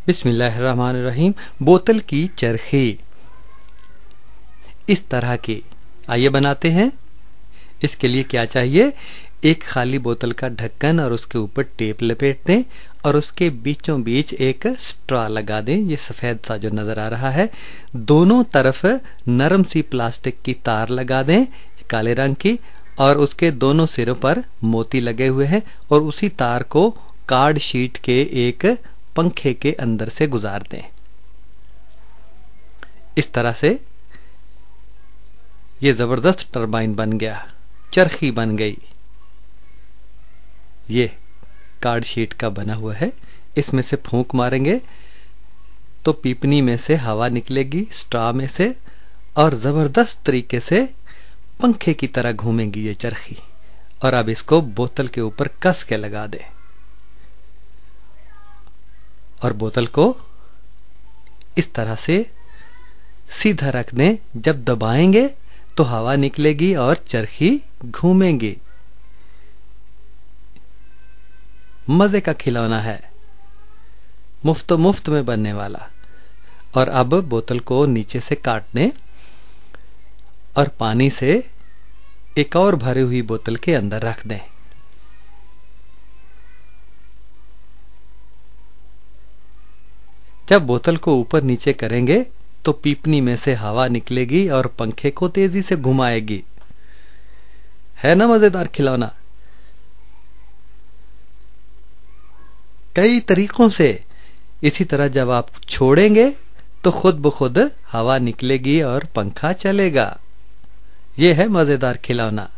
बिस्मिल्लाहिर्रहमानिर्रहीम। बोतल की चरखी इस तरह की आइए बनाते हैं। इसके लिए क्या चाहिए? एक खाली बोतल का ढक्कन और उसके ऊपर टेप लपेट दें और उसके बीचों बीच एक स्ट्रॉ लगा दें। ये सफेद सा जो नजर आ रहा है, दोनों तरफ नरम सी प्लास्टिक की तार लगा दें काले रंग की, और उसके दोनों सिरों पर मोती लगे हुए हैं और उसी तार को कार्ड शीट के एक पंखे के अंदर से गुजार दें। इस तरह से ये जबरदस्त टरबाइन बन गया, चरखी बन गई। ये कार्ड शीट का बना हुआ है। इसमें से फूंक मारेंगे तो पीपनी में से हवा निकलेगी, स्ट्रॉ में से, और जबरदस्त तरीके से पंखे की तरह घूमेगी ये चरखी। और अब इसको बोतल के ऊपर कस के लगा दें और बोतल को इस तरह से सीधा रख दें। जब दबाएंगे तो हवा निकलेगी और चरखी घूमेगी। मजे का खिलौना है, मुफ्त में बनने वाला। और अब बोतल को नीचे से काट दें और पानी से एक और भरी हुई बोतल के अंदर रख दें। जब बोतल को ऊपर नीचे करेंगे तो पीपनी में से हवा निकलेगी और पंखे को तेजी से घुमाएगी। है ना मजेदार खिलौना? कई तरीकों से। इसी तरह जब आप छोड़ेंगे तो खुद ब खुद हवा निकलेगी और पंखा चलेगा। यह है मजेदार खिलौना।